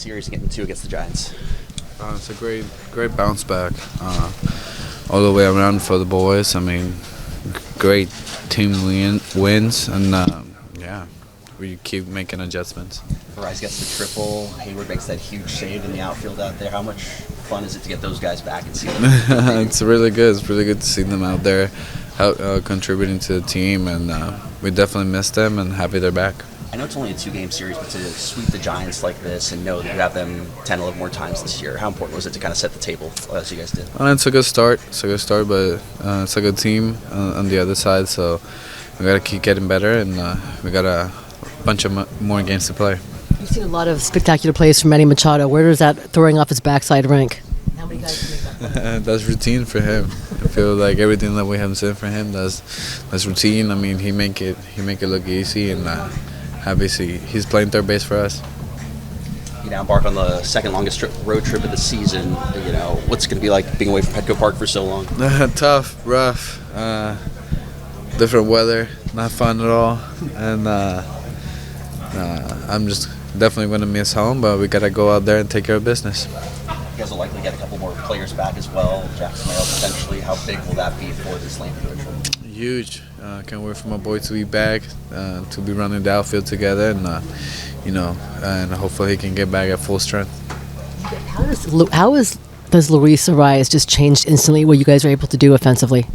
series and getting 2 against the Giants? It's a great bounce back all the way around for the boys. I mean, great team wins, and we keep making adjustments. Arraez gets the triple. Heyward makes that huge save in the outfield out there. How much fun is it to get those guys back and see them? It's really good. It's really good to see them out there contributing to the team, and we definitely miss them and happy they're back. I know it's only a 2-game series, but to sweep the Giants like this and know that you have them 10, 11 more times this year, how important was it to kind of set the table as you guys did? It's a good start. But it's a good team on the other side, so we got to keep getting better, and we got a bunch of more games to play. You've seen a lot of spectacular plays from Manny Machado. Where does that throwing off his backside rank? How many guys can make that? That's routine for him. I feel like everything that we have seen for him, that's routine. I mean, he make it look easy, and obviously he's playing third base for us. You now embark on the second longest road trip of the season. You know, what's it going to be like being away from Petco Park for so long? Tough, rough, different weather, not fun at all, and I'm just definitely going to miss home, but we got to go out there and take care of business. You guys will likely get a couple more players back as well. Jackson Merrill potentially. How big will that be for this lengthy road trip? Huge. Can't wait for my boy to be back, to be running the outfield together, and and hopefully he can get back at full strength. How does Luis Arraez just changed instantly what you guys are able to do offensively?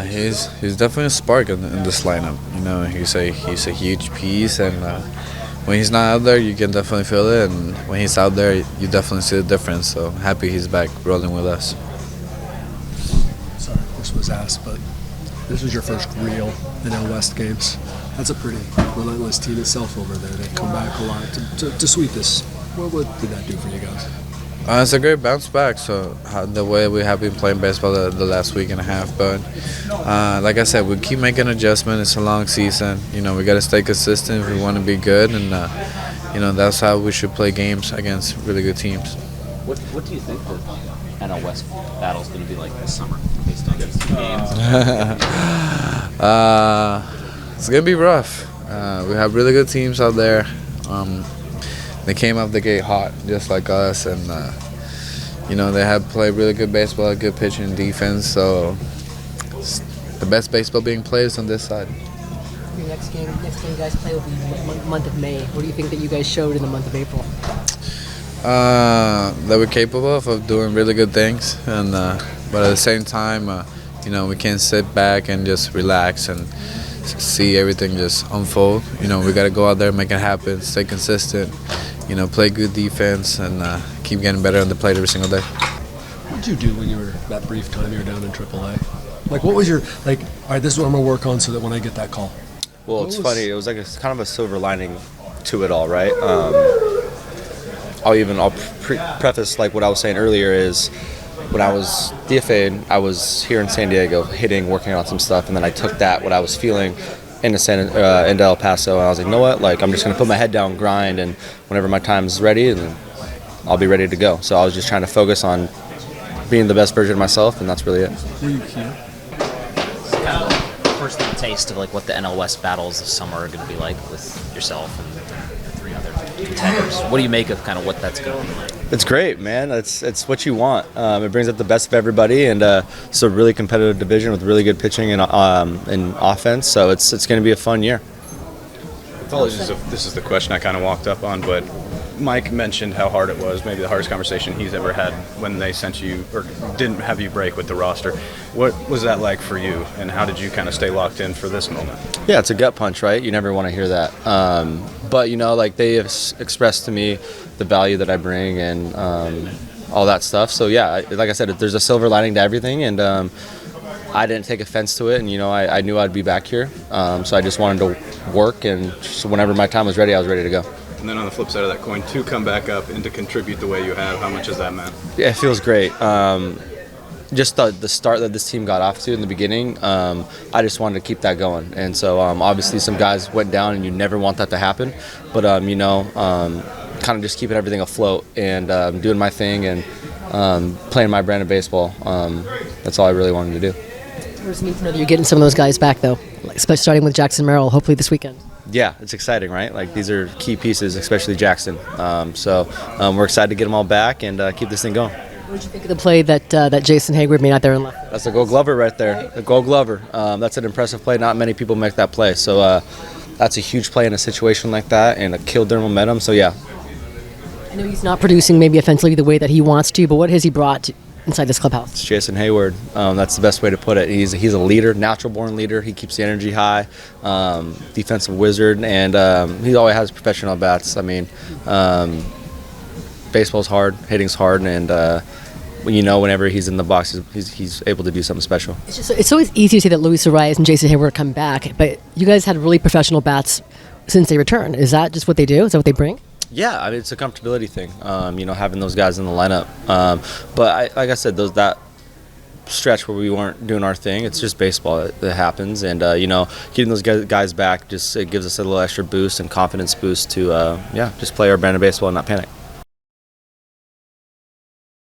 He's definitely a spark in this lineup. You know, he's a huge piece, and when he's not out there, you can definitely feel it, and when he's out there, you definitely see the difference. So happy he's back rolling with us. Sorry, this was asked, but this was your first real NL West games. That's a pretty relentless team itself over there. They come back a lot to sweep this. What did that do for you guys? It's a great bounce back. So the way we have been playing baseball the last week and a half, but like I said, we keep making adjustments. It's a long season. You know, we got to stay consistent if we want to be good, and that's how we should play games against really good teams. What do you think the NL West battle is going to be like this summer, based on these 2 games? It's going to be rough. We have really good teams out there. They came out the gate hot, just like us, and they have played really good baseball, good pitching and defense. So the best baseball being played is on this side. Your next game you guys play will be month of May. What do you think that you guys showed in the month of April? That we're capable of doing really good things, and but at the same time, we can't sit back and just relax and see everything just unfold. We got to go out there, make it happen, stay consistent, play good defense, and keep getting better on the plate every single day. What did you do when you were that brief time you were down in AAA? Like, what was your all right, this is what I'm gonna work on so that when I get that call. Well, it's funny. It was like kind of a silver lining to it all, right? I'll preface like what I was saying earlier is when I was DFA'd, I was here in San Diego hitting, working on some stuff, and then I took what I was feeling into El Paso, and I was like, you know what? Like, I'm just gonna put my head down, grind, and whenever my time's ready, and I'll be ready to go. So I was just trying to focus on being the best version of myself, and that's really it. Were you here? Kind of first little taste of like what the NL West battles this summer are going to be like with yourself and the 3 other contenders. What do you make of kind of what that's going to be like? It's great, man. It's what you want. It brings out the best of everybody, and it's a really competitive division with really good pitching and offense. So it's going to be a fun year. Apologies if this is the question I kind of walked up on, but Mike mentioned how hard it was, maybe the hardest conversation he's ever had when they sent you or didn't have you break with the roster. What was that like for you, and how did you kind of stay locked in for this moment? Yeah, it's a gut punch, right? You never want to hear that. But, like they have expressed to me the value that I bring and all that stuff. So, yeah, like I said, there's a silver lining to everything, and I didn't take offense to it, and, I knew I'd be back here. So I just wanted to work, and just whenever my time was ready, I was ready to go. And then on the flip side of that coin, to come back up and to contribute the way you have, how much has that meant? Yeah, it feels great. Just the start that this team got off to in the beginning, I just wanted to keep that going. And so obviously some guys went down, and you never want that to happen. But, kind of just keeping everything afloat and doing my thing and playing my brand of baseball. That's all I really wanted to do. It's neat to know that you're getting some of those guys back, though, especially starting with Jackson Merrill, hopefully this weekend. Yeah, it's exciting, right? Like these are key pieces, especially Jackson. So we're excited to get them all back and keep this thing going. What did you think of the play that Jason Heyward made out there in left? That's a Gold Glover right there. The Gold Glover. That's an impressive play. Not many people make that play. So that's a huge play in a situation like that, and it killed their momentum. So yeah. I know he's not producing maybe offensively the way that he wants to, but what has he brought inside this clubhouse? It's Jason Heyward. That's the best way to put it. He's a leader, natural-born leader. He keeps the energy high, defensive wizard, and he always has professional bats. I mean, baseball's hard, hitting's hard, and whenever he's in the box, he's able to do something special. It's always easy to say that Luis Arraez and Jason Heyward come back, but you guys had really professional bats since they returned. Is that just what they do? Is that what they bring? Yeah, I mean, it's a comfortability thing, having those guys in the lineup. But like I said, that stretch where we weren't doing our thing, it's just baseball. It happens. And, getting those guys back, it gives us a little extra boost and confidence boost to, just play our brand of baseball and not panic.